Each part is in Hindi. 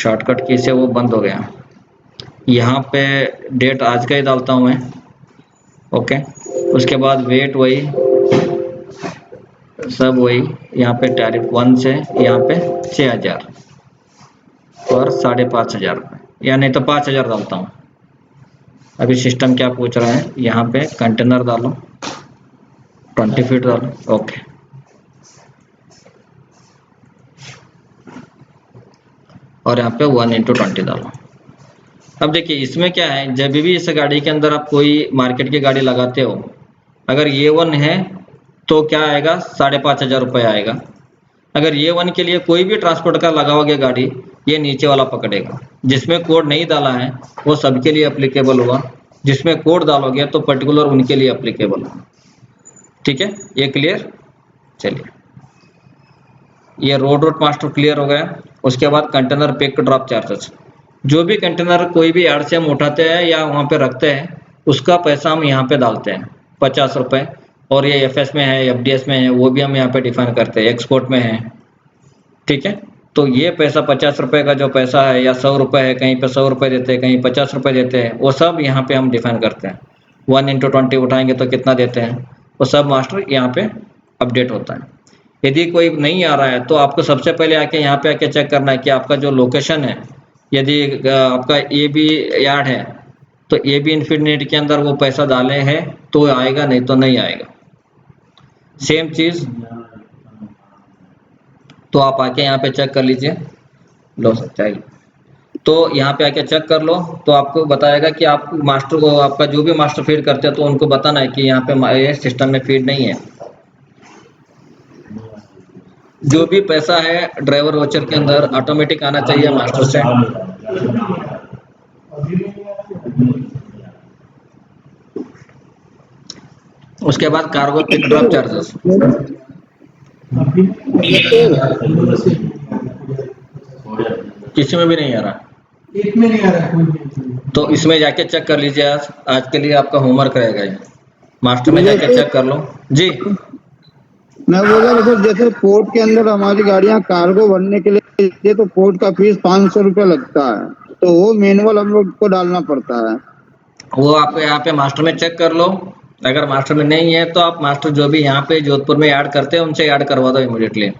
शॉर्टकट की से वो बंद हो गया। यहाँ पे डेट आज का ही डालता हूँ मैं। ओके, उसके बाद वेट वही, सब वही। यहाँ पे टैरिफ 1 से यहाँ पे 6000 और 5,500 रुपये, या नहीं तो 5,000 डालता हूँ। अभी सिस्टम क्या पूछ रहा है, यहाँ पे कंटेनर डालो, 20 फीट डालो। ओके, और यहाँ पे 1x20 डालो। अब देखिए इसमें क्या है, जब भी इस गाड़ी के अंदर आप कोई मार्केट की गाड़ी लगाते हो, अगर ये 1 है तो क्या आएगा, 5,500 रुपये आएगा। अगर ये 1 के लिए कोई भी ट्रांसपोर्ट का लगाओगे गाड़ी, ये नीचे वाला पकड़ेगा। जिसमें कोड नहीं डाला है वो सबके लिए अप्लीकेबल हुआ, जिसमें कोड डालोगे तो पर्टिकुलर उनके लिए अप्लीकेबल हुआ। ठीक है, ये क्लियर। चलिए, ये रोड रूट मास्टर क्लियर हो गया। उसके बाद कंटेनर पिक ड्रॉप चार्जेस, जो भी कंटेनर कोई भी यार्ड से हम उठाते हैं या वहाँ पे रखते हैं, उसका पैसा हम यहाँ पे डालते हैं 50 रुपये। और ये एफएस में है, एफडीएस में है, वो भी हम यहाँ पे डिफाइन करते हैं, एक्सपोर्ट में है। ठीक है, तो ये पैसा 50 रुपये का जो पैसा है, या 100 रुपये है, कहीं पे 100 रुपये देते हैं, कहीं 50 रुपये देते हैं, वो सब यहाँ पे हम डिफाइन करते हैं। 1x20 उठाएंगे तो कितना देते हैं, वो सब मास्टर यहाँ पे अपडेट होता है। यदि कोई नहीं आ रहा है तो आपको सबसे पहले आके यहाँ पे आके चेक करना है कि आपका जो लोकेशन है, यदि आपका ए बी यार्ड है तो ए बी इन्फिनिटी के अंदर वो पैसा डाले हैं तो आएगा, नहीं तो नहीं आएगा। सेम चीज तो आप आके यहाँ पे चेक कर लीजिए, लो चाहिए तो यहाँ पे आके चेक कर लो, तो आपको बताएगा कि आप मास्टर को, आपका जो भी मास्टर फीड करते हैं तो उनको बताना है कि यहाँ पे सिस्टम में फीड नहीं है। जो भी पैसा है ड्राइवर वाचर के अंदर ऑटोमेटिक आना चाहिए मास्टर से। उसके बाद कार्गो पिक ड्रॉप चार्जेस, किसी में भी नहीं आ रहा, एक में नहीं आ रहा है। तो इसमें जाके चेक कर लीजिए। आज के लिए आपका होमवर्क रहेगा ये, मास्टर में जाके चेक कर लो जी। मैं बोला सर, जैसे पोर्ट के अंदर हमारी गाड़ियां कार्गो भरने के लिए तो पोर्ट का फीस 500 रुपये लगता है, तो वो मैनुअल हम लोग को डालना पड़ता है। वो आप यहाँ पे मास्टर में चेक कर लो, अगर मास्टर में नहीं है तो आप मास्टर जो भी यहाँ पे जोधपुर में ऐड करते हैं उनसे ऐड करवा दो इमीडिएटली।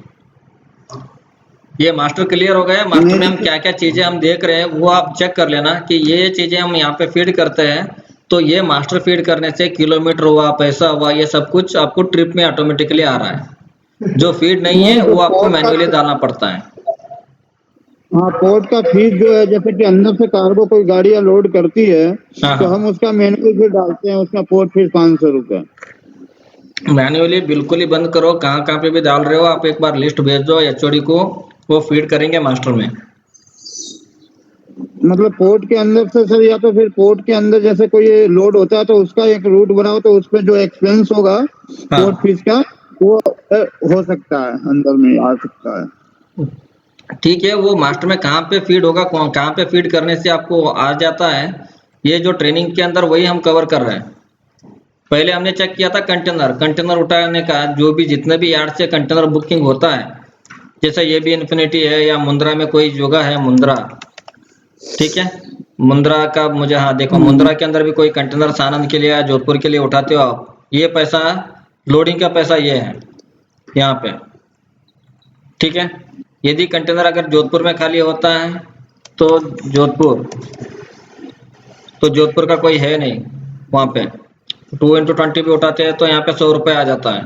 ये मास्टर क्लियर हो गया। मास्टर में हम क्या क्या चीजें हम देख रहे हैं वो आप चेक कर लेना कि ये चीजें हम यहाँ पे फीड करते हैं, तो ये मास्टर फीड करने से किलोमीटर हुआ, पैसा हुआ, ये सब कुछ आपको ट्रिप में ऑटोमेटिकली आ रहा है। जो फीड नहीं है वो आपको मैन्युअली डालना पड़ता है। हाँ, पोर्ट का फीस जो है, जैसे कि अंदर से कार्गो कोई गाड़ियां लोड करती है तो हम उसका मैनुअल फीस डालते हैं, उसका पोर्ट फीस 500 रुपये। मैन्युअली बिल्कुल ही बंद करो, कहाँ कहाँ पे भी डाल रहे हो आप एक बार लिस्ट भेज दो एचओडी को, वो फीड करेंगे मास्टर में। मतलब पोर्ट के अंदर से सर, या तो फिर पोर्ट के अंदर जैसे कोई लोड होता है तो उसका एक रूट बनाओ, तो उसमें जो एक्सपेंस होगा पोर्ट फीस का वो हो सकता है, अंदर में आ सकता है। ठीक है, वो मास्टर में कहाँ पे फीड होगा, कहाँ पे फीड करने से आपको आ जाता है, ये जो ट्रेनिंग के अंदर वही हम कवर कर रहे हैं। पहले हमने चेक किया था कंटेनर उठाने का, जो भी जितने भी यार्ड से कंटेनर बुकिंग होता है, जैसे ये भी इन्फिनिटी है या मुंद्रा में कोई जगह है मुंद्रा, ठीक है, मुंद्रा का मुझे, हाँ देखो मुंद्रा के अंदर भी कोई कंटेनर सानंद के लिए या जोधपुर के लिए उठाते हो आप, ये पैसा लोडिंग का पैसा ये है यहाँ पे। ठीक है, यदि कंटेनर अगर जोधपुर में खाली होता है तो जोधपुर का कोई है नहीं वहाँ पे, 2x20 भी उठाते हैं तो यहाँ पे 100 रुपये आ जाता है।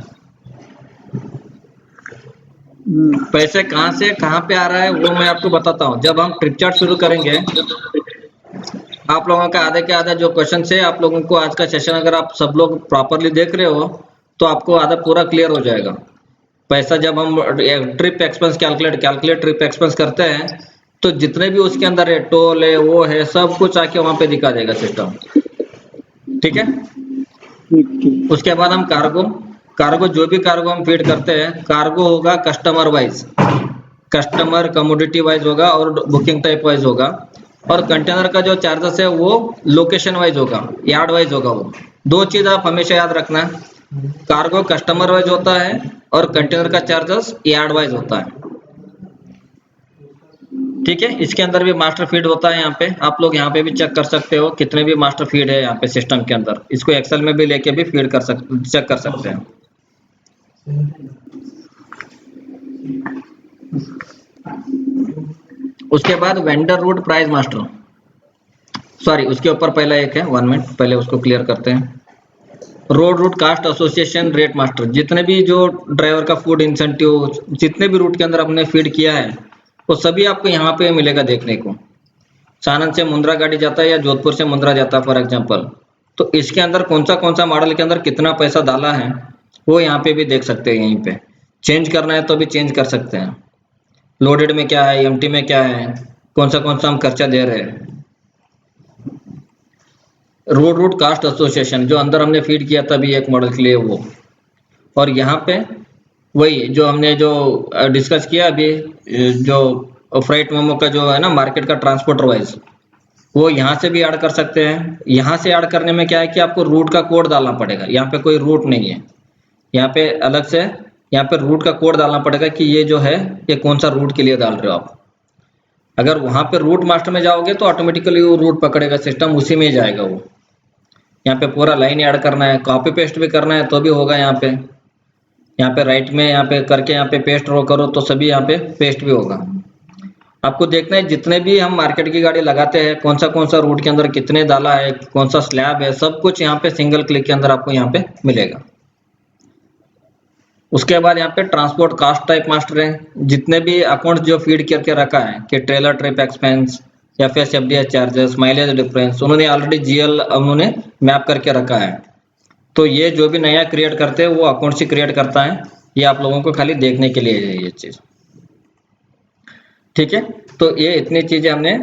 पैसे कहाँ से कहाँ पे आ रहा है वो मैं आपको बताता हूँ। जब हम ट्रिप चार्ट शुरू करेंगे, आप लोगों का आधे के आधा जो क्वेश्चन है, आप लोगों को आज का सेशन अगर आप सब लोग प्रॉपरली देख रहे हो तो आपको आधा पूरा क्लियर हो जाएगा। पैसा जब हम trip expense calculate trip expense करते हैं तो जितने भी उसके अंदर है, टोल है, वो है, सब कुछ आके वहां पे दिखा देगा सिस्टम। ठीक है, उसके बाद हम कार्गो जो भी कार्गो हम फीड करते हैं, कार्गो होगा customer wise, customer commodity wise होगा और बुकिंग टाइप वाइज होगा। और कंटेनर का जो चार्जेस है वो लोकेशन वाइज होगा, यार्ड वाइज होगा। वो दो चीज आप हमेशा याद रखना, कार्गो कस्टमर वाइज होता है और कंटेनर का चार्जेस यार्ड वाइज होता है। ठीक है, इसके अंदर भी मास्टर फीड होता है। यहाँ पे आप लोग यहाँ पे भी चेक कर सकते हो कितने भी मास्टर फीड है यहाँ पे सिस्टम के अंदर। इसको एक्सेल में भी लेके भी फीड कर सकते, चेक कर सकते हैं। उसके बाद vendor route price master, sorry उसके ऊपर पहला एक है, 1 मिनट पहले उसको क्लियर करते हैं। Road route cost association rate master, जितने भी जो ड्राइवर का फूड इंसेंटिव जितने भी रूट के अंदर हमने फीड किया है वो सभी आपको यहाँ पे मिलेगा देखने को। सानंद से मुंद्रा गाड़ी जाता है या जोधपुर से मुंद्रा जाता है फॉर एग्जांपल, तो इसके अंदर कौन सा मॉडल के अंदर कितना पैसा डाला है वो यहाँ पे भी देख सकते हैं। यहीं पे चेंज करना है तो भी चेंज कर सकते हैं। लोडेड में क्या है, एम्प्टी में क्या है, कौन सा हम खर्चा दे रहे हैं। रोड रूट कास्ट एसोसिएशन जो अंदर हमने फीड किया था अभी एक मॉडल के लिए वो, और यहाँ पे वही जो हमने जो डिस्कस किया अभी, जो फ्राइट मेमो का जो है ना मार्केट का ट्रांसपोर्टर वाइज, वो यहाँ से भी ऐड कर सकते हैं। यहाँ से ऐड करने में क्या है कि आपको रूट का कोड डालना पड़ेगा। यहाँ पे कोई रूट नहीं है, यहाँ पे अलग से यहाँ पे रूट का कोड डालना पड़ेगा कि ये जो है ये कौन सा रूट के लिए डाल रहे हो आप। अगर वहाँ पे रूट मास्टर में जाओगे तो ऑटोमेटिकली वो रूट पकड़ेगा सिस्टम, उसी में जाएगा वो। यहाँ पे पूरा लाइन ऐड करना है, कॉपी पेस्ट भी करना है तो भी होगा। यहाँ पे राइट में यहाँ पे करके यहाँ पे पेस्ट रो करो तो सभी यहाँ पे पेस्ट भी होगा। आपको देखना है जितने भी हम मार्केट की गाड़ी लगाते हैं कौन सा रूट के अंदर कितने डाला है, कौन सा स्लैब है, सब कुछ यहाँ पे सिंगल क्लिक के अंदर आपको यहाँ पे मिलेगा। उसके बाद यहाँ पे ट्रांसपोर्ट कास्ट टाइप मास्टर है, जितने भी अकाउंट जो फीड करके रखा है कि trailer trip expense, FSFDS charges, mileage difference, उन्होंने ऑलरेडी GL उन्होंने मैप करके रखा है। तो ये जो भी नया क्रिएट करते हैं वो अकाउंट से क्रिएट करता है। ये आप लोगों को खाली देखने के लिए है ये चीज, ठीक है। तो ये इतनी चीजें हमने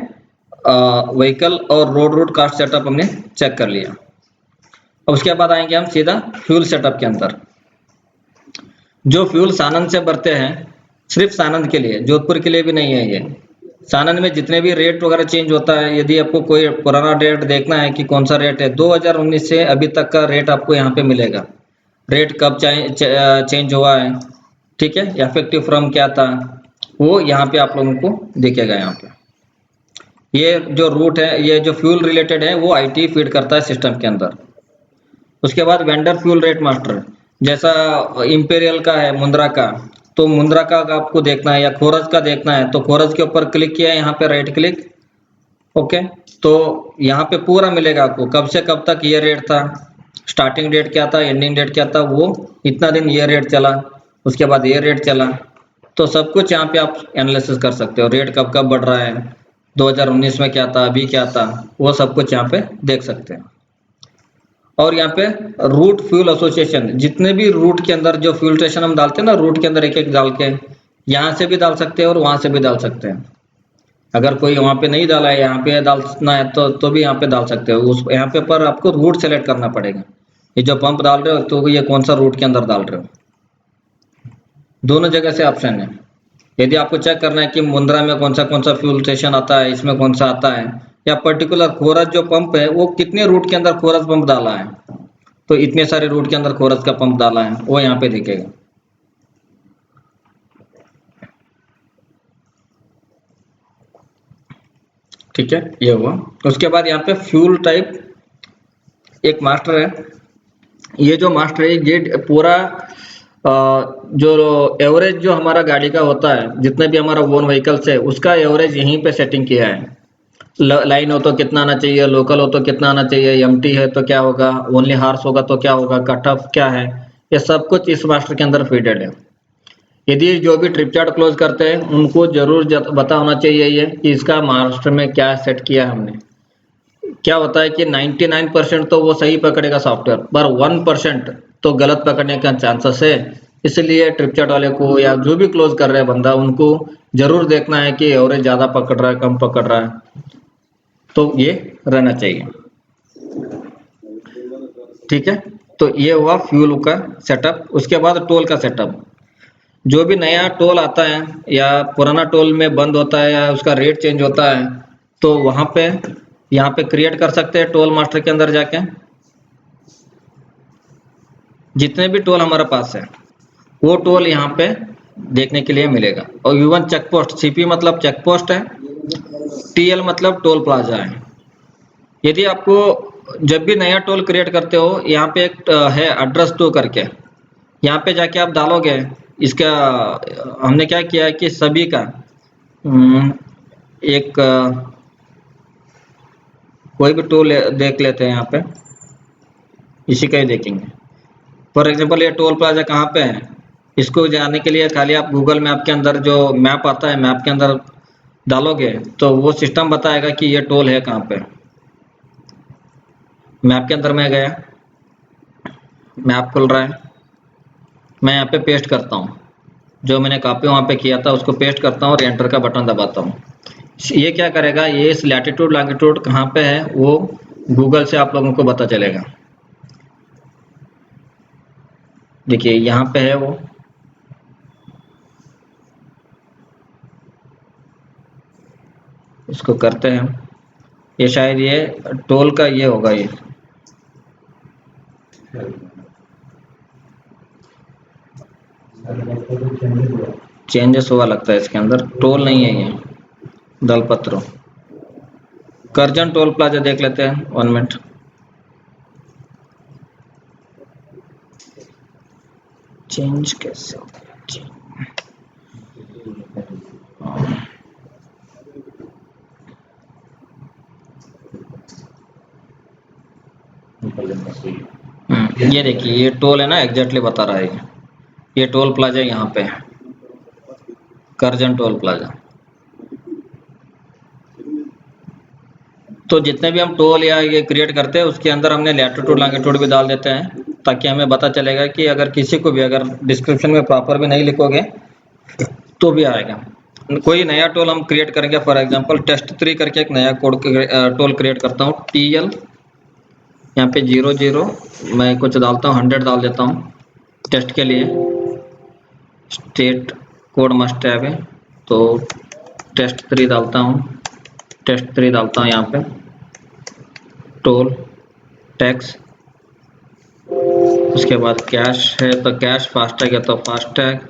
व्हीकल और रोड रूट कास्ट सेटअप हमने चेक कर लिया। अब उसके बाद आएंगे हम सीधा फ्यूल सेटअप के अंदर। जो फ्यूल सानंद से भरते हैं सिर्फ सानंद के लिए, जोधपुर के लिए भी नहीं है ये। सानंद में जितने भी रेट वगैरह चेंज होता है, यदि आपको कोई पुराना रेट देखना है कि कौन सा रेट है 2019 से अभी तक का रेट आपको यहाँ पे मिलेगा। रेट कब चेंज हुआ है, ठीक है, इफेक्टिव फ्रॉम क्या था वो यहाँ पे आप लोगों को दिखेगा। यहाँ पे ये जो रूट है, ये जो फ्यूल रिलेटेड है वो IT फीड करता है सिस्टम के अंदर। उसके बाद वेंडर फ्यूल रेट मास्टर, जैसा इंपेरियल का है मुंद्रा का, तो मुंद्रा का आपको देखना है या खोरज का देखना है तो खोरज के ऊपर क्लिक किया है, यहाँ पे राइट क्लिक, ओके। तो यहाँ पे पूरा मिलेगा आपको कब से कब तक ये रेट था, स्टार्टिंग डेट क्या था, एंडिंग डेट क्या था, वो इतना दिन ये रेट चला, उसके बाद ये रेट चला। तो सब कुछ यहाँ पे आप एनालिसिस कर सकते हो। रेट कब कब बढ़ रहा है, 2019 में क्या था, अभी क्या था, वो सब कुछ यहाँ पे देख सकते हैं। और यहाँ पे रूट फ्यूल एसोसिएशन, जितने भी रूट के अंदर जो फ्यूल स्टेशन हम डालते हैं ना रूट के अंदर एक एक डाल के, यहाँ से भी डाल सकते हैं और वहां से भी डाल सकते हैं। अगर कोई वहां पे नहीं डाला है यहाँ पे डालना है तो भी यहाँ पे डाल सकते हो। उस यहाँ पे पर आपको रूट सेलेक्ट करना पड़ेगा। ये जो पंप डाल रहे हो तो ये कौन सा रूट के अंदर डाल रहे हो, दोनों जगह से ऑप्शन है। यदि आपको चेक करना है कि मुंद्रा में कौन सा फ्यूल स्टेशन आता है, इसमें कौन सा आता है, या पर्टिकुलर खोरज जो पंप है वो कितने रूट के अंदर खोरज पंप डाला है, तो इतने सारे रूट के अंदर खोरज का पंप डाला है वो यहाँ पे दिखेगा। ठीक है, ये हुआ। उसके बाद यहाँ पे फ्यूल टाइप एक मास्टर है। ये जो मास्टर है ये पूरा जो एवरेज जो हमारा गाड़ी का होता है, जितने भी हमारा ओन व्हीकल्स है उसका एवरेज यहीं पे सेटिंग किया है। लाइन हो तो कितना आना चाहिए, लोकल हो तो कितना आना चाहिए, एम्प्टी है तो क्या होगा, ओनली हार्स होगा तो क्या होगा, कट ऑफ क्या है, ये सब कुछ इस मास्टर के अंदर फीडेड है। यदि जो भी ट्रिप चार्ट क्लोज करते हैं उनको जरूर पता होना चाहिए ये कि इसका मास्टर में क्या सेट किया है हमने। क्या होता है कि 99% तो वो सही पकड़ेगा सॉफ्टवेयर, पर 1% तो गलत पकड़ने का चांसेस है। इसलिए ट्रिप चार्ट वाले को या जो भी क्लोज कर रहे हैं बंदा, उनको जरूर देखना है कि एवरेज ज्यादा पकड़ रहा है कम पकड़ रहा है, तो ये रहना चाहिए। ठीक है, तो ये हुआ फ्यूल का सेटअप। उसके बाद टोल का सेटअप। जो भी नया टोल आता है या पुराना टोल में बंद होता है या उसका रेट चेंज होता है तो वहां पे यहाँ पे क्रिएट कर सकते हैं टोल मास्टर के अंदर जाके। जितने भी टोल हमारे पास है वो टोल यहाँ पे देखने के लिए मिलेगा। और इवन चेक पोस्ट, CP मतलब चेक पोस्ट है, TL मतलब टोल प्लाजा है। यदि आपको जब भी नया टोल क्रिएट करते हो, यहाँ पे एक है एड्रेस टू करके, यहाँ पे जाके आप डालोगे इसका। हमने क्या किया है कि सभी का एक कोई भी टोल देख लेते हैं यहाँ पे, इसी का ही देखेंगे। फॉर एग्जांपल ये टोल प्लाजा कहाँ पे है, इसको जाने के लिए खाली आप गूगल मैप के अंदर जो मैप आता है, मैप के अंदर डालोगे तो वो सिस्टम बताएगा कि ये टोल है कहाँ पे। मैप के अंदर मैं गया, मैप खुल रहा है, मैं यहाँ पे पेस्ट करता हूँ, जो मैंने कॉपी वहाँ पे किया था उसको पेस्ट करता हूँ और एंटर का बटन दबाता हूँ। ये क्या करेगा, ये इस लैटिट्यूड लॉन्गिट्यूड कहाँ पे है वो गूगल से आप लोगों को पता चलेगा। देखिए यहाँ पे है वो, इसको करते हैं। ये शायद ये टोल का ये होगा, ये चेंजेस हुआ लगता है इसके अंदर, टोल नहीं है ये, दलपत्र करजन टोल प्लाजा देख लेते हैं। 1 मिनट। चेंज कैसे ये देखिए ये टोल है ना, एग्जैक्टली बता रहा है ये टोल प्लाजा यहाँ पे है, करजन टोल प्लाजा। तो जितने भी हम टोल या ये क्रिएट करते हैं उसके अंदर हमने लैटिट्यूड लॉन्गिट्यूड भी डाल देते हैं, ताकि हमें पता चलेगा कि अगर किसी को भी अगर डिस्क्रिप्शन में प्रॉपर भी नहीं लिखोगे तो भी आएगा। कोई नया टोल हम क्रिएट करेंगे, फॉर एग्जांपल टेस्ट 3 करके एक नया कोड टोल क्रिएट करता हूँ। TL यहाँ पे 00 मैं कुछ डालता हूँ, 100 डाल देता हूँ टेस्ट के लिए। स्टेट कोड मस्ट है तो टेस्ट 3 डालता हूँ, टेस्ट 3 डालता हूँ यहाँ पे। टोल टैक्स, उसके बाद कैश है तो कैश, फास्टैग है तो फास्टैग,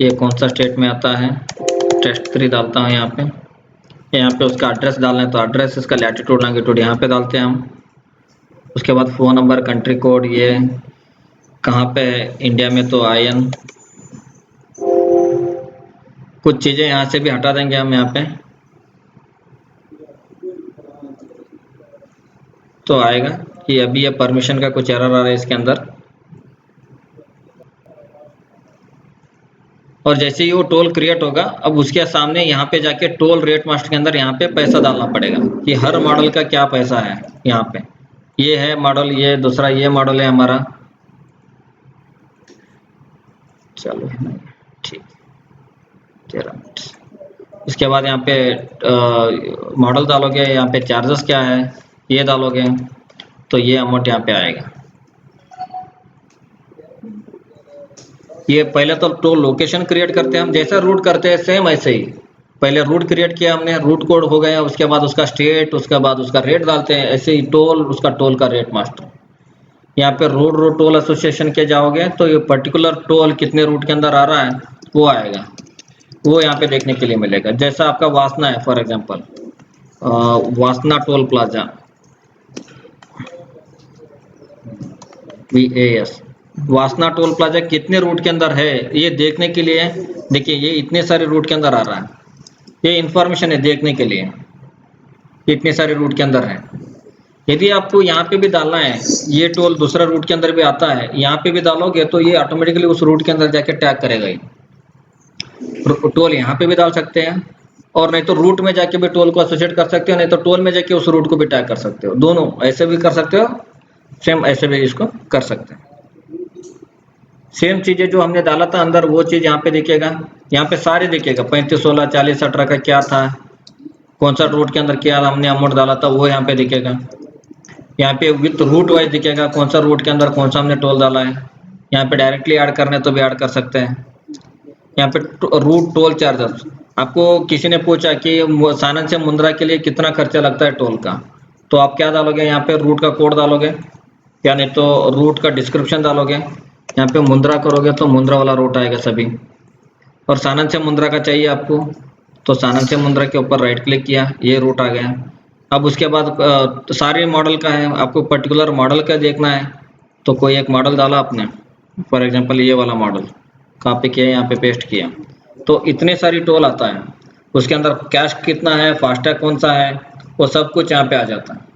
ये कौन सा स्टेट में आता है, टेस्ट 3 डालता हूँ यहाँ पे। यहाँ पे उसका एड्रेस डालना है तो एड्रेस, इसका लैटिट्यूड लॉन्गिट्यूड यहाँ पे डालते हैं हम। उसके बाद फ़ोन नंबर, कंट्री कोड, ये कहाँ पे है इंडिया में तो IN। कुछ चीज़ें यहाँ से भी हटा देंगे हम यहाँ पे, तो आएगा कि अभी ये परमिशन का कुछ एरर आ रहा है इसके अंदर। और जैसे ही वो टोल क्रिएट होगा, अब उसके सामने यहाँ पे जाके टोल रेट मास्टर के अंदर यहाँ पे पैसा डालना पड़ेगा कि हर मॉडल का क्या पैसा है। यहाँ पे ये है मॉडल, ये दूसरा ये मॉडल है हमारा, चलो ठीक 13 मिनट। इसके बाद यहाँ पे मॉडल डालोगे, यहाँ पे चार्जेस क्या है ये डालोगे तो ये अमाउंट यहाँ पे आएगा। ये पहले तो टोल लोकेशन क्रिएट करते हैं हम, जैसा रूट करते हैं सेम ऐसे ही। पहले रूट क्रिएट किया हमने, रूट कोड हो गया, उसके बाद उसका स्टेट, उसके बाद उसका रेट डालते हैं, ऐसे ही टोल, उसका टोल का रेट मास्टर। यहाँ पे रोड टोल एसोसिएशन के जाओगे तो ये पर्टिकुलर टोल कितने रूट के अंदर आ रहा है वो आएगा, वो यहाँ पे देखने के लिए मिलेगा। जैसा आपका वासना है, फॉर एग्जांपल वासना टोल प्लाजा VAS, वासना टोल प्लाजा कितने रूट के अंदर है ये देखने के लिए। देखिए ये इतने सारे रूट के अंदर आ रहा है, ये इंफॉर्मेशन है देखने के लिए, इतने सारे रूट के अंदर है। यदि आपको यहाँ पे भी डालना है, ये टोल दूसरा रूट के अंदर भी आता है, यहाँ पे भी डालोगे तो ये ऑटोमेटिकली उस रूट के अंदर जाके टैग करेगा। ये टोल यहाँ पे भी डाल सकते हैं, और नहीं तो रूट में जाके भी टोल को एसोसिएट कर सकते हो, नहीं तो टोल में जाके उस रूट को भी टैग कर सकते हो। दोनों ऐसे भी कर सकते हो, सेम ऐसे भी इसको कर सकते हैं। सेम चीजें जो हमने डाला था अंदर वो चीज यहाँ पे दिखेगा, यहाँ पे सारे दिखेगा 35, 16, 40, 18 का क्या था, कौन सा रूट के अंदर क्या हमने अमाउंट डाला था वो यहाँ पे दिखेगा। यहाँ पे विथ रूट वाइज दिखेगा कौन सा रूट के अंदर कौन सा हमने टोल डाला है। यहाँ पे डायरेक्टली ऐड करने तो भी ऐड कर सकते हैं। यहाँ पे रूट टोल चार्जेस, आपको किसी ने पूछा कि सानन से मुंद्रा के लिए कितना खर्चा लगता है टोल का, तो आप क्या डालोगे, यहाँ पे रूट का कोड डालोगे या नहीं तो रूट का डिस्क्रिप्शन डालोगे। यहाँ पे मुंद्रा करोगे तो मुंद्रा वाला रूट आएगा सभी, और सानन से मुंद्रा का चाहिए आपको तो सानंद से मुंद्रा के ऊपर राइट क्लिक किया, ये रूट आ गया। अब उसके बाद सारे मॉडल का है, आपको पर्टिकुलर मॉडल का देखना है तो कोई एक मॉडल डाला आपने, फॉर एग्जांपल ये वाला मॉडल कॉपी किया, यहाँ पे पेस्ट किया, तो इतने सारी टोल आता है, उसके अंदर कैश कितना है, फास्टैग कौन सा है, वो सब कुछ यहाँ पे आ जाता है।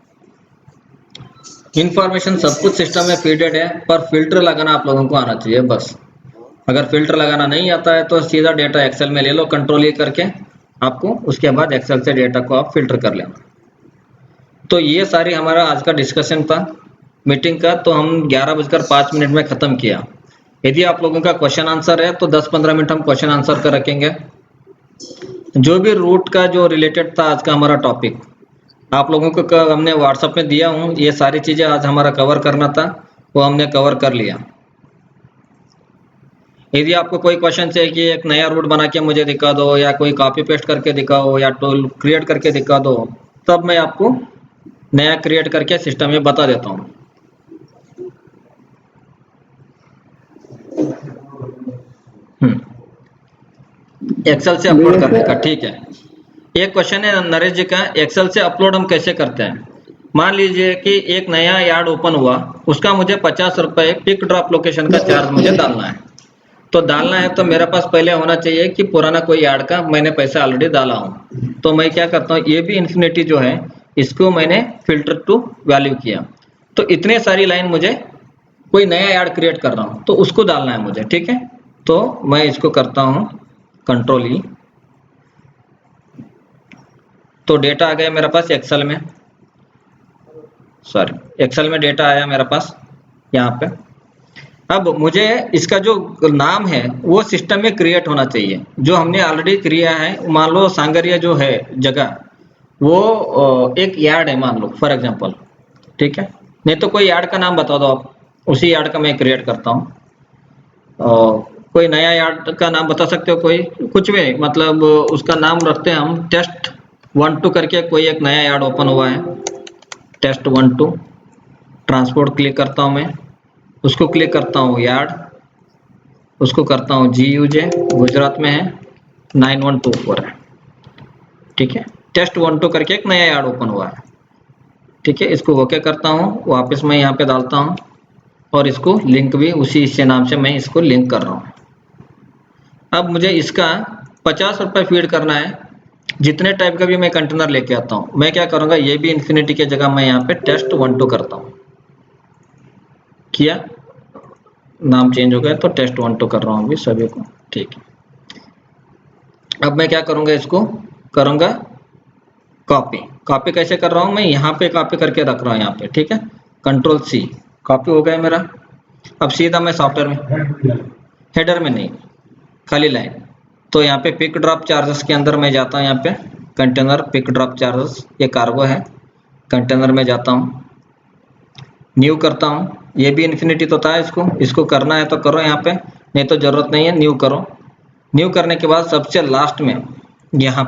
इंफॉर्मेशन सब कुछ सिस्टम में फीडेड है, पर फिल्टर लगाना आप लोगों को आना चाहिए बस। अगर फिल्टर लगाना नहीं आता है तो सीधा डेटा एक्सेल में ले लो, कंट्रोल ये करके आपको, उसके बाद एक्सेल से डेटा को आप फिल्टर कर लेना। तो ये सारी हमारा आज का डिस्कशन था मीटिंग का, तो हम 11:05 में ख़त्म किया। यदि आप लोगों का क्वेश्चन आंसर है तो 10-15 मिनट हम क्वेश्चन आंसर का रखेंगे। जो भी रूट का जो रिलेटेड था आज का हमारा टॉपिक, आप लोगों को हमने व्हाट्सएप में दिया हूँ, ये सारी चीज़ें आज हमारा कवर करना था, वो हमने कवर कर लिया। यदि आपको कोई क्वेश्चन चाहिए कि एक नया रूट बना के मुझे दिखा दो, या कोई कॉपी पेस्ट करके दिखाओ, या टूल क्रिएट करके दिखा दो, तब मैं आपको नया क्रिएट करके सिस्टम में बता देता हूँ। एक्सेल से अपलोड करने का, ठीक है। एक क्वेश्चन है नरेश जी का, एक्सेल से अपलोड हम कैसे करते हैं। मान लीजिए कि एक नया यार्ड ओपन हुआ, उसका मुझे 50 रुपये पिक ड्रॉप लोकेशन का चार्ज मुझे डालना है। तो डालना है तो मेरे पास पहले होना चाहिए कि पुराना कोई यार्ड का मैंने पैसा ऑलरेडी डाला हूँ। तो मैं क्या करता हूँ, ये भी इन्फिनिटी जो है इसको मैंने फिल्टर टू वैल्यू किया, तो इतने सारी लाइन मुझे कोई नया यार्ड क्रिएट कर रहा हूँ तो उसको डालना है मुझे, ठीक है। तो मैं इसको करता हूँ कंट्रोल ई, तो डेटा आ गया मेरे पास एक्सेल में, सॉरी एक्सेल में डेटा आया मेरे पास यहाँ पे। अब मुझे इसका जो नाम है वो सिस्टम में क्रिएट होना चाहिए, जो हमने ऑलरेडी किया है। मान लो सांगरिया जो है जगह, वो एक यार्ड है मान लो फॉर एग्जांपल, ठीक है। नहीं तो कोई यार्ड का नाम बता दो आप, उसी यार्ड का मैं क्रिएट करता हूँ। कोई नया यार्ड का नाम बता सकते हो, कोई कुछ भी, मतलब उसका नाम रखते हैं हम टेस्ट 1-2 करके। कोई एक नया यार्ड ओपन हुआ है, टेस्ट 1-2, ट्रांसपोर्ट क्लिक करता हूँ मैं, उसको क्लिक करता हूँ यार्ड, उसको करता हूँ GUJ, गुजरात में है, 9124 है, ठीक है। टेस्ट 1-2 करके एक नया यार्ड ओपन हुआ है, ठीक है। इसको ओके करता हूँ, वापस मैं यहाँ पे डालता हूँ, और इसको लिंक भी उसी से नाम से मैं इसको लिंक कर रहा हूँ। अब मुझे इसका 50 रुपये फीड करना है, जितने टाइप का भी मैं कंटेनर लेके आता हूँ। मैं क्या करूँगा, ये भी इन्फिनिटी की जगह मैं यहाँ पे टेस्ट 1-2 करता हूँ, किया, नाम चेंज हो गया तो टेस्ट 1-2 कर रहा हूँ अभी सभी को, ठीक है। अब मैं क्या करूँगा, इसको करूँगा कॉपी। कॉपी कैसे कर रहा हूँ, मैं यहाँ पे कॉपी करके रख रहा हूँ यहाँ पे, ठीक है। कंट्रोल C, कॉपी हो गया मेरा। अब सीधा मैं सॉफ्टवेयर में, हेडर में नहीं, खाली लाइन, तो यहाँ पे पिक ड्रॉप चार्जेस के अंदर मैं जाता हूँ, यहाँ पे कंटेनर पिक ड्रॉप चार्जेस, ये कार्गो है, कंटेनर में जाता हूँ, न्यू करता हूँ। ये भी इन्फिनिटी तो था, इसको करना है तो करो यहाँ पे, नहीं तो ज़रूरत नहीं है, न्यू करो। न्यू करने के बाद सबसे लास्ट में यहाँ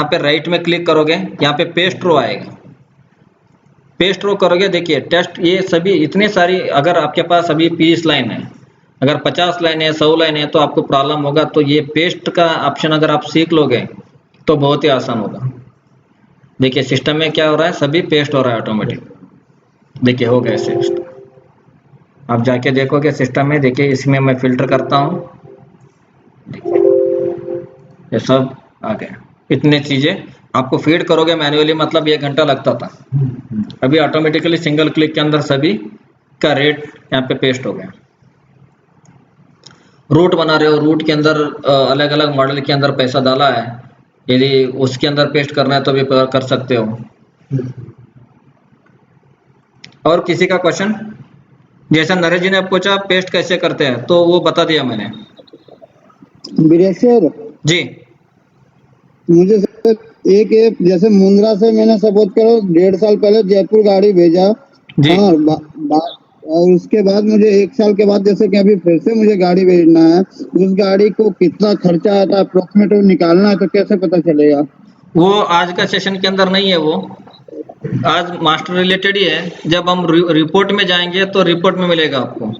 पे राइट में क्लिक करोगे, यहाँ पे पेस्ट रो आएगा, पेस्ट रो करोगे, देखिए टेस्ट, ये सभी इतने सारी, अगर आपके पास अभी 20 लाइन है, अगर 50 लाइन है, 100 लाइन है, तो आपको प्रॉब्लम होगा। तो ये पेस्ट का ऑप्शन अगर आप सीख लोगे तो बहुत ही आसान होगा। देखिए सिस्टम में क्या हो रहा है, सभी पेस्ट हो रहा है ऑटोमेटिक, देखिए हो गया सिस्टम। आप जाके देखोगे सिस्टम में, देखिए इसमें मैं फिल्टर करता हूँ, देखिए ये सब आ गया। इतने चीज़ें आपको फीड करोगे मैन्युअली, मतलब 1 घंटा लगता था, अभी ऑटोमेटिकली सिंगल क्लिक के अंदर सभी का रेट यहाँ पे पेस्ट हो गया। रूट बना रहे हो, रूट के अंदर अलग अलग मॉडल के अंदर पैसा डाला है, यदि उसके अंदर पेस्ट करना है तो भी कर सकते हो। और किसी का क्वेश्चन, जैसा नरेश जी ने पूछा पेस्ट कैसे करते हैं, तो वो बता दिया मैंने। सर जी, मुझे सर एक ऐप, जैसे मुंद्रा से मैंने सपोज करो 1.5 साल पहले जयपुर गाड़ी भेजा, जी। हाँ, और उसके बाद मुझे 1 साल के बाद जैसे कि अभी फिर से मुझे गाड़ी भेजना है, उस गाड़ी को कितना खर्चा आता है अप्रोक्सीमेट निकालना है, तो कैसे पता चलेगा? वो आज का सेशन के अंदर नहीं है, वो आज मास्टर रिलेटेड ही है। जब हम रिपोर्ट में जाएंगे तो रिपोर्ट में मिलेगा आपको,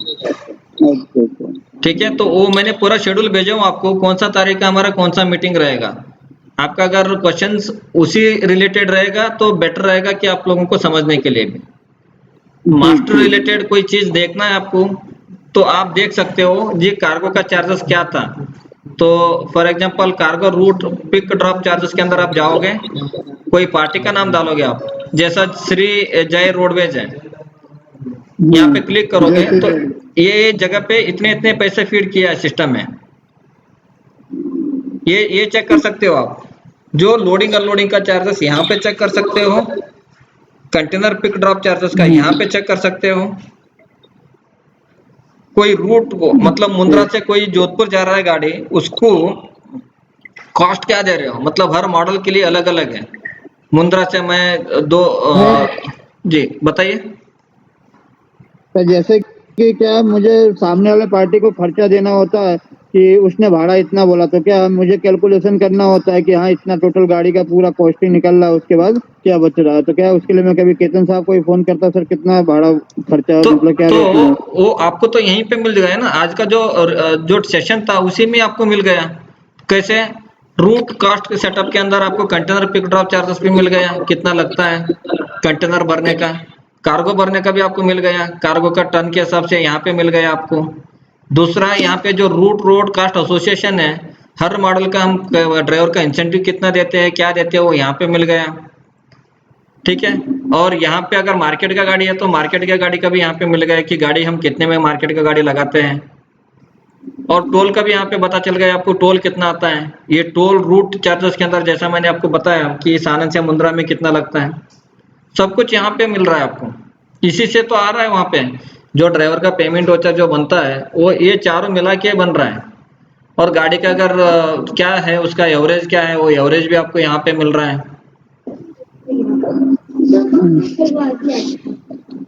ठीक है। तो वो मैंने पूरा शेड्यूल भेजा हूँ आपको, कौन सा तारीख का हमारा कौन सा मीटिंग रहेगा, आपका अगर क्वेश्चंस उसी रिलेटेड रहेगा तो बेटर रहेगा कि आप लोगों को समझने के लिए भी। मास्टर रिलेटेड कोई चीज देखना है आपको तो आप देख सकते हो जी कार्गो का चार्जेस क्या था। तो for example cargo route pick drop charges के अंदर आप जाओगे, कोई पार्टी का नाम डालोगे आप, जैसा श्री जय रोडवेज है, यहाँ पे क्लिक करोगे जैसे तो ये जगह पे इतने इतने पैसे फीड किया है सिस्टम में, ये चेक कर सकते हो आप। जो लोडिंग अनलोडिंग का चार्जेस यहाँ पे चेक कर सकते हो, कंटेनर पिक ड्रॉप चार्जेस का यहाँ पे चेक कर सकते हो। कोई रूट को मतलब मुंद्रा से कोई जोधपुर जा रहा है गाड़ी, उसको कॉस्ट क्या दे रहे हो, मतलब हर मॉडल के लिए अलग अलग है। मुंद्रा से मैं जी बताइए। तो जैसे कि क्या मुझे सामने वाले पार्टी को खर्चा देना होता है कि उसने भाड़ा इतना बोला, तो क्या मुझे कैलकुलेशन करना होता है कि हाँ इतना टोटल गाड़ी का पूरा कॉस्टिंग निकल रहा है, उसके बाद क्या बच रहा है, तो क्या उसके लिए मैं कभी केतन साहब को ही फोन करता सर कितना भाड़ा खर्चा तो मतलब क्या रेट है? वो आपको तो यहीं पे मिल गया ना, आज का जो सेशन था उसी में आपको मिल गया। कैसे? रूट कॉस्ट के सेटअप के अंदर आपको कंटेनर पिक ड्रॉप चार्जेस भी मिल गया, कितना लगता है कंटेनर भरने का, कार्गो भरने का भी आपको मिल गया, कार्गो का टन के हिसाब से यहाँ पे मिल गया आपको। दूसरा यहाँ पे जो रूट रोड कास्ट एसोसिएशन है, हर मॉडल का हम ड्राइवर का इंसेंटिव कितना देते हैं क्या देते हैं वो यहाँ पे मिल गया, ठीक है। और यहाँ पे अगर मार्केट का गाड़ी है तो मार्केट का गाड़ी का भी यहाँ पे मिल गया कि गाड़ी हम कितने में मार्केट का गाड़ी लगाते हैं। और टोल का भी यहाँ पे पता चल गया आपको टोल कितना आता है। ये टोल रूट चार्जेस के अंदर जैसा मैंने आपको बताया कि सानंद से मुंद्रा में कितना लगता है, सब कुछ यहाँ पे मिल रहा है आपको। इसी से तो आ रहा है वहाँ पे जो ड्राइवर का पेमेंट वाउचर जो बनता है वो ये चारों मिला के बन रहा है। और गाड़ी का अगर क्या है उसका एवरेज क्या है वो एवरेज भी आपको यहाँ पे मिल रहा है।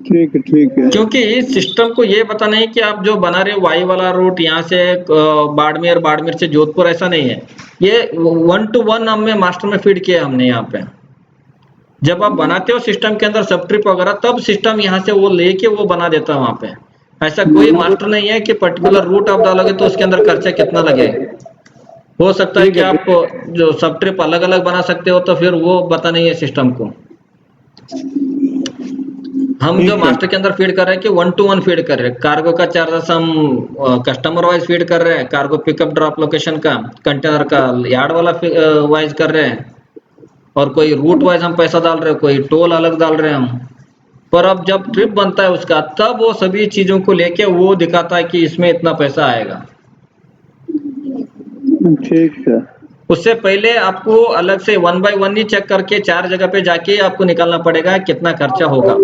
ठीक है। क्योंकि इस सिस्टम को ये पता नहीं कि आप जो बना रहे हो वाई वाला रूट यहाँ से बाड़मेर, बाड़मेर से जोधपुर, ऐसा नहीं है। ये 1 to 1 हमने मास्टर में फीड किया हमने यहाँ पे। जब आप बनाते हो सिस्टम के अंदर सब ट्रिप वगैरह तब सिस्टम यहाँ से वो लेके वो बना देता है वहाँ पे। ऐसा कोई मास्टर नहीं है कि पर्टिकुलर रूट आप डालोगे तो उसके अंदर खर्चा कितना लगे। हो सकता है कि आप जो सब ट्रिप अलग अलग बना सकते हो तो फिर वो पता नहीं है सिस्टम को। हम जो मास्टर के अंदर फीड कर रहे हैं कि 1 to 1 फीड कर रहे हैं। कार्गो का चार्जेस हम कस्टमर वाइज फीड कर रहे हैं, कार्गो पिकअप ड्रॉप लोकेशन का, कंटेनर का यार्ड वाला वाइज कर रहे हैं, और कोई रूट वाइज हम पैसा डाल रहे हैं, कोई टोल अलग डाल रहे हैं हम। पर अब जब ट्रिप बनता है उसका तब वो सभी चीजों को लेके वो दिखाता है कि इसमें इतना पैसा आएगा। ठीक है। उससे पहले आपको अलग से 1 by 1 ही चेक करके 4 जगह पे जाके आपको निकालना पड़ेगा कितना खर्चा होगा,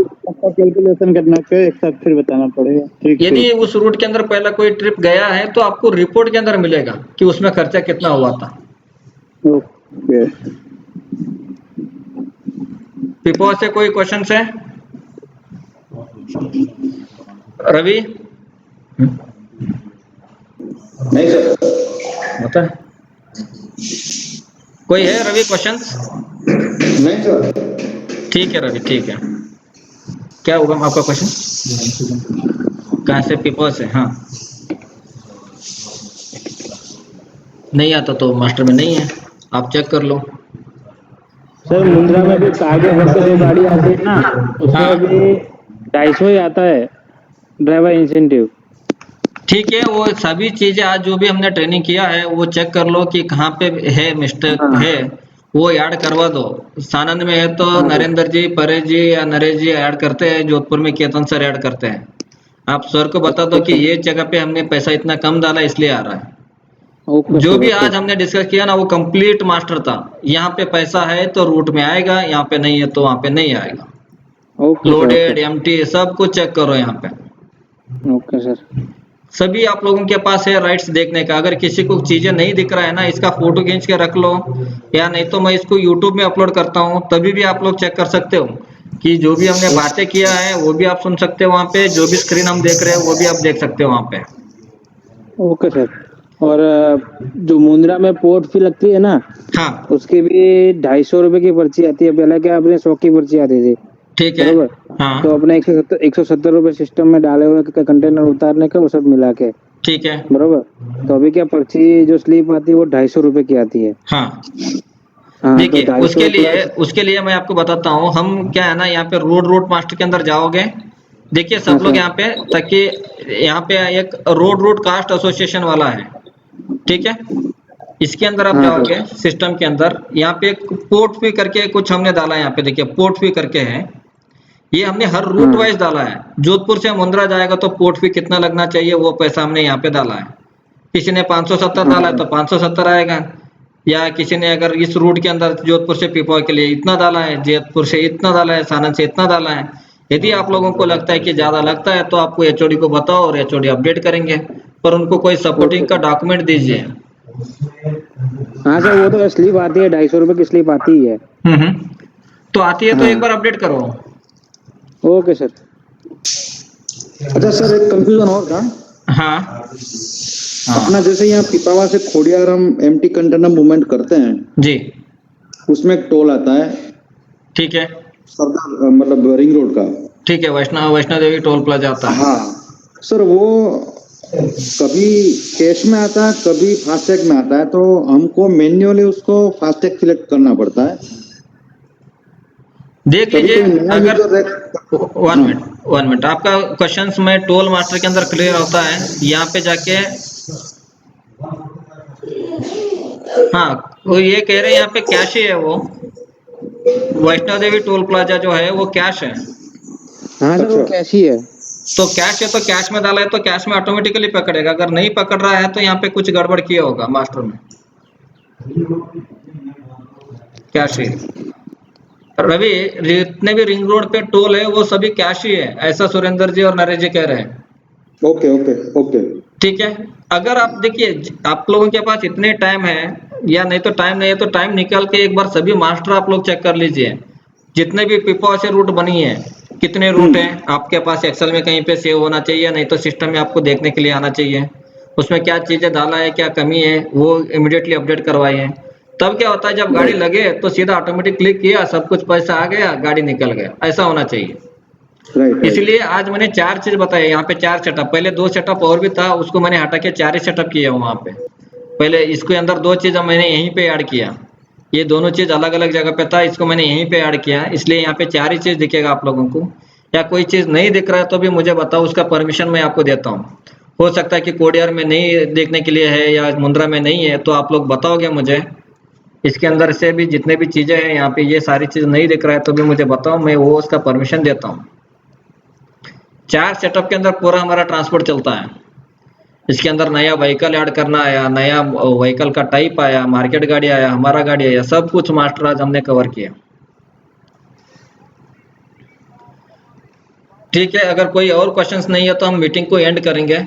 कैलकुलेशन करना के एक साथ फिर बताना पड़ेगा। ठीक यदि उस रूट के अंदर पहला कोई ट्रिप गया है तो आपको रिपोर्ट के अंदर मिलेगा कि उसमें खर्चा कितना हुआ था। ओके। पिपो से कोई क्वेश्चन है? रवि? नहीं सर। बता, कोई है रवि क्वेश्चन? नहीं सर। ठीक है रवि, ठीक है। क्या होगा आपका क्वेश्चन? कहाँ से? पिपो से? हाँ, नहीं आता तो मास्टर में नहीं है, आप चेक कर लो। सर मुंद्रा में भी कार्गो करके जो गाड़ी आती है ना उसमें हाँ। भी 250 ही आता है ड्राइवर इंसेंटिव। ठीक है, वो सभी चीजें आज जो भी हमने ट्रेनिंग किया है वो चेक कर लो कि कहाँ पे है मिस्टेक है, वो ऐड करवा दो। सानंद में है तो नरेंद्र जी, परेश जी या नरेश जी ऐड करते हैं, जोधपुर में केतन सर ऐड करते हैं। आप सर को बता दो कि ये जगह पे हमने पैसा इतना कम डाला इसलिए आ रहा है। जो भी आज हमने डिस्कस किया ना वो कंप्लीट मास्टर था। यहाँ पे पैसा है तो रूट में आएगा, यहाँ पे नहीं है तो वहाँ पे नहीं आएगा। लोडेड, एम्प्टी, सब कुछ चेक करो यहाँ पे। Okay sir. सभी आप लोगों के पास है राइट्स देखने का। अगर किसी को चीजें नहीं दिख रहा है ना, इसका फोटो खींच के रख लो, या नहीं तो मैं इसको यूट्यूब में अपलोड करता हूँ तभी भी आप लोग चेक कर सकते हो कि जो भी हमने बातें किया है वो भी आप सुन सकते हो वहाँ पे, जो भी स्क्रीन हम देख रहे हैं वो भी आप देख सकते हो वहाँ पे। Okay sir. और जो मुंद्रा में पोर्ट फी लगती है ना, हाँ उसकी भी 250 रुपए की पर्ची आती है। पहले क्या अपने 100 की पर्ची आती थी, ठीक है। बरोबर। हाँ तो अपने 170 रुपए सिस्टम में डाले हुए कंटेनर उतारने का, वो सब मिला के, ठीक है। बरोबर। तो अभी क्या पर्ची जो स्लिप आती है वो 250 रुपए की आती है। हाँ हाँ, तो देखिए 250 उसके लिए मैं आपको बताता हूँ। हम क्या है ना, यहाँ पे रूट मास्टर के अंदर जाओगे, देखिए हाँ सब लोग सर। यहाँ पे, ताकि यहाँ पे एक रोड कास्ट एसोसिएशन वाला है, ठीक है। इसके अंदर आप हाँ जाओगे सर। सिस्टम के अंदर, यहाँ पे एक पोर्ट फी करके कुछ हमने डाला है। यहाँ पे देखिए पोर्ट फी करके है, ये हमने हर रूट हाँ वाइज डाला है। जोधपुर से मुंद्रा जाएगा तो पोर्ट फी कितना लगना चाहिए वो पैसा हमने यहाँ पे डाला है। किसी ने 570 हाँ डाला है सर। तो 570 आएगा, या किसी ने अगर इस रूट के अंदर जोधपुर से पिपौय के लिए इतना डाला है, जोधपुर से इतना डाला है, सानंद से इतना डाला है। यदि आप लोगों को लगता है कि ज्यादा लगता है तो आपको एचओडी को बताओ और एचओडी अपडेट करेंगे, पर उनको कोई ओके सपोर्टिंग का सर। डॉक्यूमेंट दीजिए। हाँ सर, वो तो स्लिप आती है, 250 रुपये की स्लिप आती ही है। तो आती है तो हाँ। एक बार अपडेट करो। Okay sir. अच्छा सर, एक कंफ्यूजन और था। हाँ अपना जैसे यहाँ पिपावा से खोडियार हम एम्प्टी कंटेनर मूवमेंट करते हैं, जी, उसमें एक टोल आता है ठीक है, सरदार मतलब रिंग रोड का। ठीक है। वैष्णो देवी टोल प्लाजा आता है। हाँ सर, वो कभी कैश में आता है, कभी फास्टैग में आता है, तो हमको मैन्युअली उसको फास्टैग सिलेक्ट करना पड़ता है। देख कभी लीजिए, कोई नया अगर यूजर वन मिनट आपका क्वेश्चंस में टोल मास्टर के अंदर क्लियर होता है, यहाँ पे जाके। हाँ, वो ये कह रहे हैं यहाँ पे कैश ही है वो, वैष्णो देवी टोल प्लाजा जो है वो कैश है। हाँ सर, वो अच्छा। कैश ही है। तो कैश है तो कैश में डाला है तो कैश में ऑटोमेटिकली पकड़ेगा। अगर नहीं पकड़ रहा है तो यहाँ पे कुछ गड़बड़ किया होगा मास्टर में। कैश ही रवि, जितने भी रिंग रोड पे टोल है वो सभी कैश ही है, ऐसा सुरेंद्र जी और नरेश जी कह रहे हैं। Okay okay okay. ठीक है। अगर आप देखिए, आप लोगों के पास इतने टाइम है, या नहीं तो टाइम नहीं है तो टाइम निकाल के एक बार सभी मास्टर आप लोग चेक कर लीजिए, जितने भी पिपा से रूट बनी है, कितने रूट हैं आपके पास एक्सेल में कहीं पे सेव होना चाहिए, नहीं तो सिस्टम में आपको देखने के लिए आना चाहिए। उसमें क्या चीजें डाला है, क्या कमी है, वो इमिडिएटली अपडेट करवाइए। तब क्या होता है, जब गाड़ी लगे तो सीधा ऑटोमेटिक क्लिक किया, सब कुछ पैसा आ गया, गाड़ी निकल गया, ऐसा होना चाहिए। राइट। इसलिए आज मैंने 4 चीज बताई यहाँ पे, 4 सेटअप। पहले 2 सेटअप और भी था, उसको मैंने हटा के 4 ही सेटअप किया वहां पे। पहले इसके अंदर 2 चीज मैंने यहीं पे ऐड किया, ये दोनों चीज अलग अलग जगह पे था, इसको मैंने यहीं पे ऐड किया, इसलिए यहाँ पे 4 ही चीज दिखेगा आप लोगों को। या कोई चीज नहीं दिख रहा है तो भी मुझे बताओ, उसका परमिशन मैं आपको देता हूँ। हो सकता है कि कोडियर में नहीं देखने के लिए है या मुंद्रा में नहीं है, तो आप लोग बताओगे मुझे। इसके अंदर से भी जितने भी चीजें हैं यहाँ पे, ये सारी चीज नहीं दिख रहा है तो भी मुझे बताओ, मैं वो उसका परमिशन देता हूँ। 4 सेटअप के अंदर पूरा हमारा ट्रांसपोर्ट चलता है। इसके अंदर नया व्हीकल ऐड करना आया, नया व्हीकल का टाइप आया, मार्केट गाड़ी आया, हमारा गाड़ी आया, सब कुछ मास्टर आज हमने कवर किया। ठीक है, अगर कोई और क्वेश्चंस नहीं है तो हम मीटिंग को एंड करेंगे।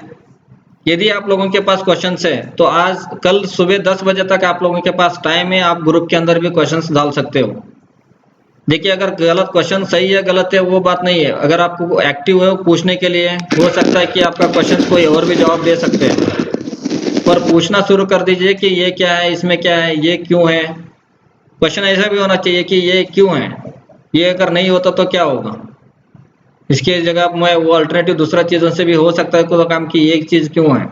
यदि आप लोगों के पास क्वेश्चंस है तो आज कल सुबह 10 बजे तक आप लोगों के पास टाइम है, आप ग्रुप के अंदर भी क्वेश्चंस डाल सकते हो। देखिए, अगर गलत क्वेश्चन सही है गलत है वो बात नहीं है, अगर आपको एक्टिव है पूछने के लिए, हो सकता है कि आपका क्वेश्चन कोई और भी जवाब दे सकते हैं, पर पूछना शुरू कर दीजिए कि ये क्या है, इसमें क्या है, ये क्यों है। क्वेश्चन ऐसा भी होना चाहिए कि ये क्यों है, ये अगर नहीं होता तो क्या होगा। इसके जगह मैं वो अल्टरनेटिव दूसरा चीजों से भी हो सकता है कोई काम की, एक चीज क्यों है।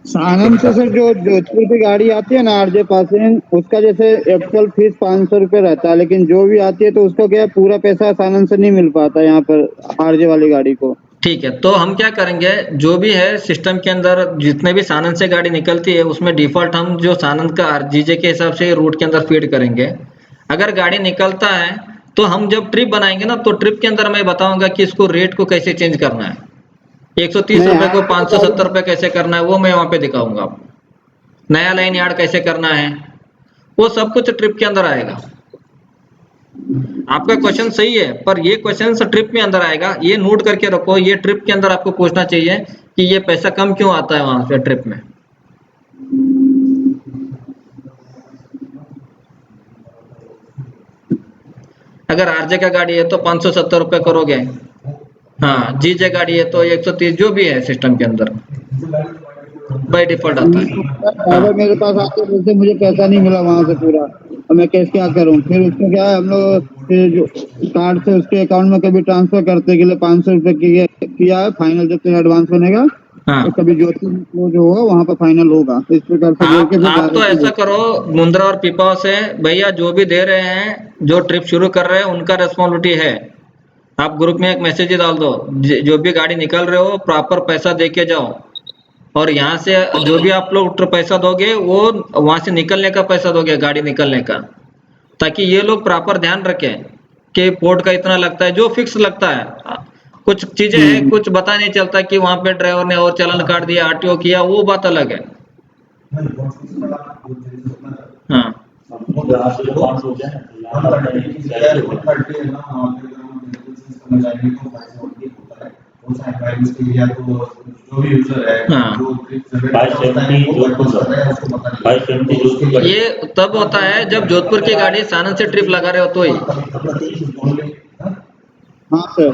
सानंद से सर जो जोधपुर की गाड़ी आती है ना आरजे पासिंग, उसका जैसे एक्चुअल फीस 500 रुपये रहता है, लेकिन जो भी आती है तो उसका क्या पूरा पैसा सानंद से नहीं मिल पाता यहाँ पर आरजे वाली गाड़ी को। ठीक है, तो हम क्या करेंगे, जो भी है सिस्टम के अंदर जितने भी सानंद से गाड़ी निकलती है उसमें डिफॉल्ट हम जो सानंद का आरजीजे के हिसाब से रूट के अंदर फीड करेंगे। अगर गाड़ी निकलता है तो हम जब ट्रिप बनाएंगे ना, तो ट्रिप के अंदर मैं बताऊंगा कि इसको रेट को कैसे चेंज करना है, 130 रुपए को 570 रुपए कैसे करना है, वो मैं वहां पे दिखाऊंगा आपको। नया लाइन यार्ड कैसे करना है, वो सब कुछ ट्रिप के अंदर आएगा। आपका क्वेश्चन सही है, पर ये क्वेश्चन ट्रिप में अंदर आएगा, ये नोट करके रखो, ये ट्रिप के अंदर आपको पूछना चाहिए कि ये पैसा कम क्यों आता है वहां से ट्रिप में। अगर आरजे का गाड़ी है तो 570 रुपए करोगे, हाँ जीजे गाड़ी है तो 130, जो भी है सिस्टम के अंदर बाय डिफॉल्ट आता है। अगर मेरे पास आके बोलते मुझे पैसा नहीं मिला वहां से पूरा, और मैं कैसे क्या करूं, फिर उसको क्या है हम लोग फिर जो कार्ड से उसके अकाउंट में कभी ट्रांसफर करते के लिए 500 रुपए किया है फाइनल, जब तक एडवांस बनेगा हाँ। तो कभी जोधपुर वो जो होगा वहाँ पर फाइनल होगा, इस प्रकार से बोल के फिर आप तो direct ऐसा करो मुंद्रा और पीपा से, भैया जो भी दे रहे हैं, जो ट्रिप शुरू कर रहे हैं उनका रिस्पॉन्सिबिलिटी है। आप ग्रुप में एक मैसेज ही डाल दो, जो भी गाड़ी निकल रहे हो प्रॉपर पैसा दे के जाओ, और यहाँ से जो भी आप लोग पैसा दोगे वो वहां से निकलने का पैसा दोगे, गाड़ी निकलने का, ताकि ये लोग प्रॉपर ध्यान रखें कि पोर्ट का इतना लगता है, जो फिक्स लगता है। कुछ चीजें हैं, कुछ पता नहीं चलता कि वहां पे ड्राइवर ने और चालान काट दिया, आरटीओ किया, वो बात अलग है। हाँ ये तब होता है जब जोधपुर की गाड़ी सानंद से ट्रिप लगा रहे हो तो ही। हाँ सर।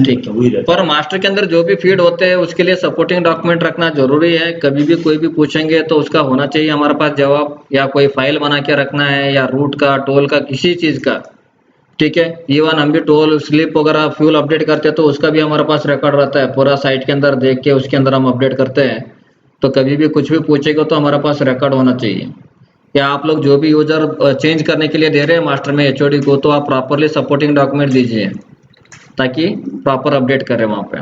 ठीक है, पर मास्टर के अंदर जो भी फीड होते हैं उसके लिए सपोर्टिंग डॉक्यूमेंट रखना जरूरी है। कभी भी कोई भी पूछेंगे तो उसका होना चाहिए हमारे पास जवाब, या कोई फाइल बना के रखना है, या रूट का, टोल का, किसी चीज का। ठीक है, इवन हम भी टोल स्लिप वगैरह फ्यूल अपडेट करते हैं तो उसका भी हमारे पास रिकॉर्ड रहता है, पूरा साइट के अंदर देख के उसके अंदर हम अपडेट करते हैं। तो कभी भी कुछ भी पूछेगा तो हमारे पास रिकॉर्ड होना चाहिए। या आप लोग जो भी यूजर चेंज करने के लिए दे रहे हैं मास्टर में एचओडी को, तो आप प्रॉपरली सपोर्टिंग डॉक्यूमेंट दीजिए ताकि प्रॉपर अपडेट करें वहां पे।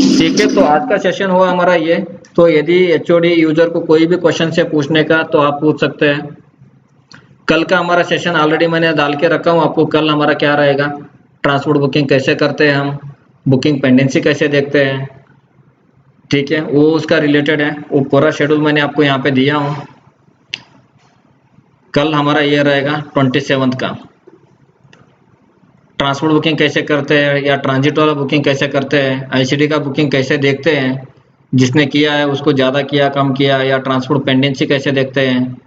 ठीक है, तो आज का सेशन हुआ हमारा ये। तो यदि एचओडी यूजर को कोई भी क्वेश्चन से पूछने का तो आप पूछ सकते हैं। कल का हमारा सेशन ऑलरेडी मैंने डाल के रखा हूँ आपको। कल हमारा क्या रहेगा, ट्रांसपोर्ट बुकिंग कैसे करते हैं हम, बुकिंग पेंडेंसी कैसे देखते हैं। ठीक है, वो उसका रिलेटेड है, वो पूरा शेड्यूल मैंने आपको यहाँ पे दिया हूँ। कल हमारा ये रहेगा 27 का, ट्रांसपोर्ट बुकिंग कैसे करते हैं, या ट्रांजिट वाला बुकिंग कैसे करते हैं, आईसीडी का बुकिंग कैसे देखते हैं, जिसने किया है उसको ज़्यादा किया कम किया, या ट्रांसपोर्ट पेंडेंसी कैसे देखते हैं,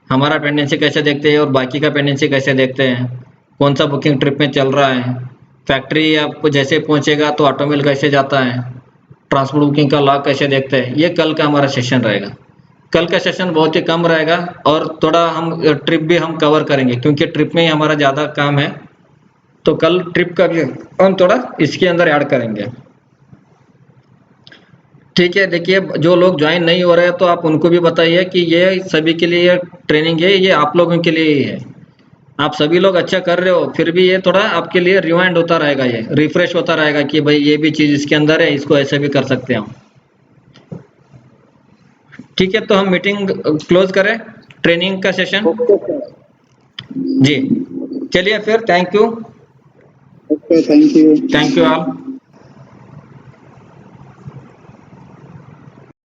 हमारा पेंडेंसी कैसे देखते हैं और बाकी का पेंडेंसी कैसे देखते हैं, कौन सा बुकिंग ट्रिप में चल रहा है, फैक्ट्री आपको जैसे पहुंचेगा तो ऑटोमेल कैसे जाता है, ट्रांसपोर्ट बुकिंग का लॉग कैसे देखते हैं। ये कल का हमारा सेशन रहेगा। कल का सेशन बहुत ही कम रहेगा और थोड़ा हम ट्रिप भी हम कवर करेंगे क्योंकि ट्रिप में ही हमारा ज़्यादा काम है। तो कल ट्रिप का भी हम थोड़ा इसके अंदर ऐड करेंगे। ठीक है, देखिए जो लोग ज्वाइन नहीं हो रहे हैं तो आप उनको भी बताइए कि ये सभी के लिए ट्रेनिंग है, ये आप लोगों के लिए ही है। आप सभी लोग अच्छा कर रहे हो, फिर भी ये थोड़ा आपके लिए रिवाइंड होता रहेगा, ये रिफ्रेश होता रहेगा कि भाई ये भी चीज़ इसके अंदर है, इसको ऐसे भी कर सकते हैं हम। ठीक है, तो हम मीटिंग क्लोज करें, ट्रेनिंग का सेशन। जी चलिए फिर, thank you, okay, thank you. Thank you all.